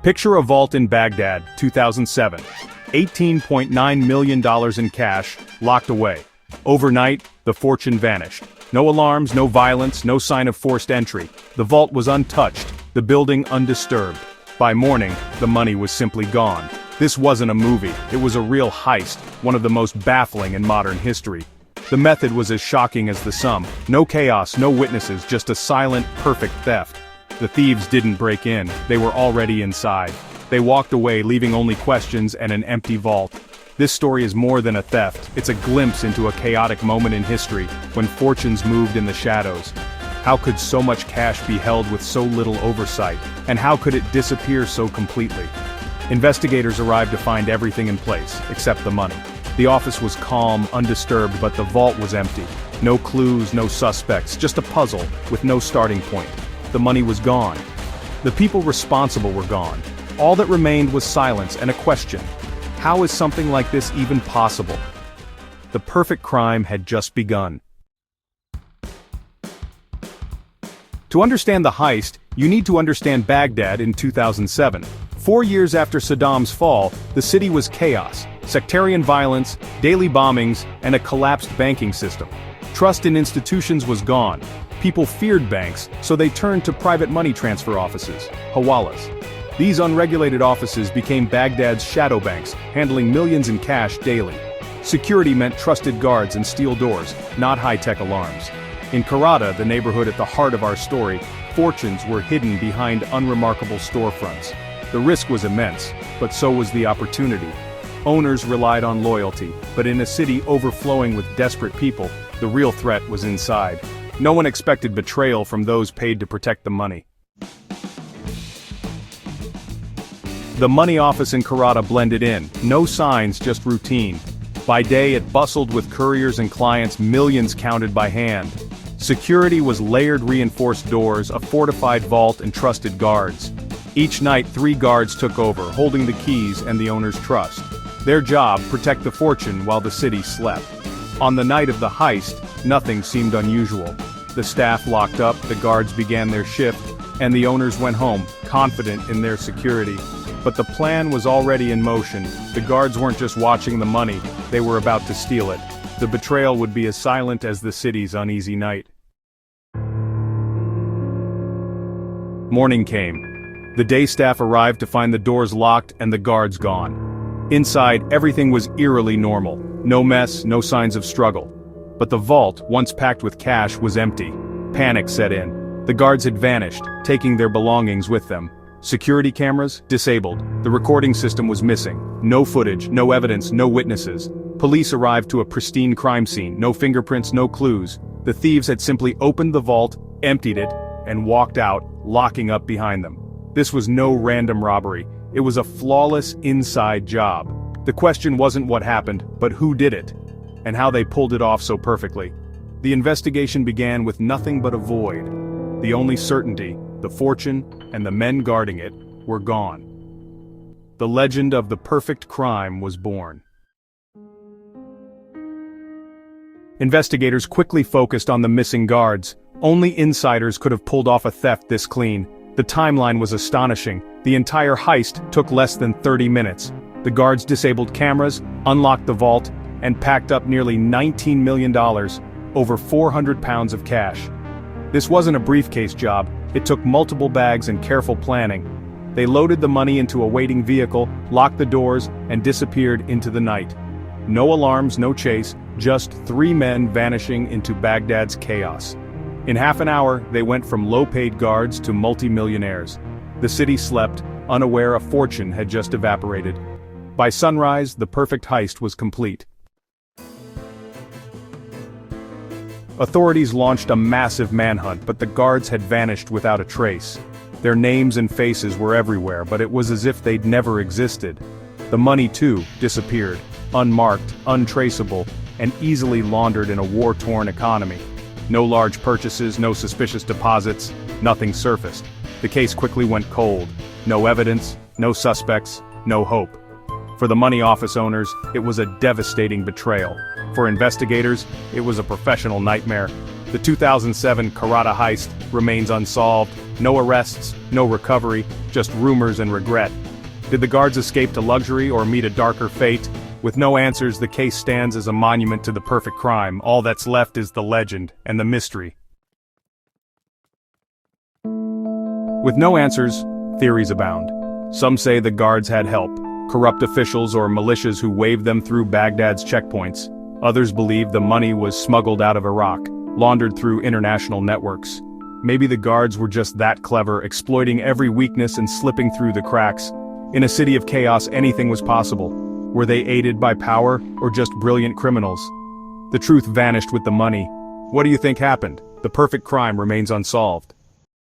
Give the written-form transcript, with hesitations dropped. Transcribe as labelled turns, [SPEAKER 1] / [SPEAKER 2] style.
[SPEAKER 1] Picture a vault in Baghdad, 2007. $18.9 million in cash, locked away. Overnight, the fortune vanished. No alarms, no violence, no sign of forced entry. The vault was untouched, the building undisturbed. By morning, the money was simply gone. This wasn't a movie, it was a real heist, one of the most baffling in modern history. The method was as shocking as the sum. No chaos, no witnesses, just a silent, perfect theft. The thieves didn't break in, they were already inside. They walked away, leaving only questions and an empty vault. This story is more than a theft, it's a glimpse into a chaotic moment in history, when fortunes moved in the shadows. How could so much cash be held with so little oversight, and how could it disappear so completely? Investigators arrived to find everything in place, except the money. The office was calm, undisturbed, but the vault was empty. No clues, no suspects, just a puzzle, with no starting point. The money was gone. The people responsible were gone. All that remained was silence and a question. How is something like this even possible? The perfect crime had just begun. To understand the heist, you need to understand Baghdad in 2007. 4 years after Saddam's fall, the city was chaos, sectarian violence, daily bombings, and a collapsed banking system. Trust in institutions was gone. People feared banks, so they turned to private money transfer offices, hawalas. These unregulated offices became Baghdad's shadow banks, handling millions in cash daily. Security meant trusted guards and steel doors, not high-tech alarms. In Karata, the neighborhood at the heart of our story, fortunes were hidden behind unremarkable storefronts. The risk was immense, but so was the opportunity. Owners relied on loyalty, but in a city overflowing with desperate people, the real threat was inside. No one expected betrayal from those paid to protect the money. The money office in Karata blended in, no signs, just routine. By day it bustled with couriers and clients, millions counted by hand. Security was layered reinforced doors, a fortified vault and trusted guards. Each night 3 guards took over, holding the keys and the owner's trust. Their job, protect the fortune while the city slept. On the night of the heist, nothing seemed unusual. The staff locked up, the guards began their shift, and the owners went home, confident in their security. But the plan was already in motion. The guards weren't just watching the money, they were about to steal it. The betrayal would be as silent as the city's uneasy night. Morning came. The day staff arrived to find the doors locked and the guards gone. Inside, everything was eerily normal. No mess, no signs of struggle. But the vault, once packed with cash, was empty. Panic set in. The guards had vanished, taking their belongings with them. Security cameras, disabled. The recording system was missing. No footage, no evidence, no witnesses. Police arrived to a pristine crime scene, no fingerprints, no clues. The thieves had simply opened the vault, emptied it, and walked out, locking up behind them. This was no random robbery. It was a flawless inside job. The question wasn't what happened, but who did it, and how they pulled it off so perfectly. The investigation began with nothing but a void. The only certainty, the fortune, and the men guarding it, were gone. The legend of the perfect crime was born. Investigators quickly focused on the missing guards. Only insiders could have pulled off a theft this clean. The timeline was astonishing. The entire heist took less than 30 minutes. The guards disabled cameras, unlocked the vault, and packed up nearly $19 million, over 400 pounds of cash. This wasn't a briefcase job, it took multiple bags and careful planning. They loaded the money into a waiting vehicle, locked the doors, and disappeared into the night. No alarms, no chase, just 3 men vanishing into Baghdad's chaos. In half an hour, they went from low-paid guards to multi-millionaires. The city slept, unaware a fortune had just evaporated. By sunrise, the perfect heist was complete. Authorities launched a massive manhunt, but the guards had vanished without a trace. Their names and faces were everywhere, but it was as if they'd never existed. The money, too, disappeared, unmarked, untraceable, and easily laundered in a war-torn economy. No large purchases, no suspicious deposits, nothing surfaced. The case quickly went cold. No evidence, no suspects, no hope. For the money office owners, it was a devastating betrayal. For investigators, it was a professional nightmare. The 2007 Karata heist remains unsolved, No arrests, no recovery, just rumors and regret. Did the guards escape to luxury or meet a darker fate? With no answers, the case stands as a monument to the perfect crime. All that's left is the legend and the mystery. With no answers, theories abound. Some say the guards had help, corrupt officials or militias who waved them through Baghdad's checkpoints. Others believe the money was smuggled out of Iraq, laundered through international networks. Maybe the guards were just that clever, exploiting every weakness and slipping through the cracks. In a city of chaos, anything was possible. Were they aided by power, or just brilliant criminals? The truth vanished with the money. What do you think happened? The perfect crime remains unsolved.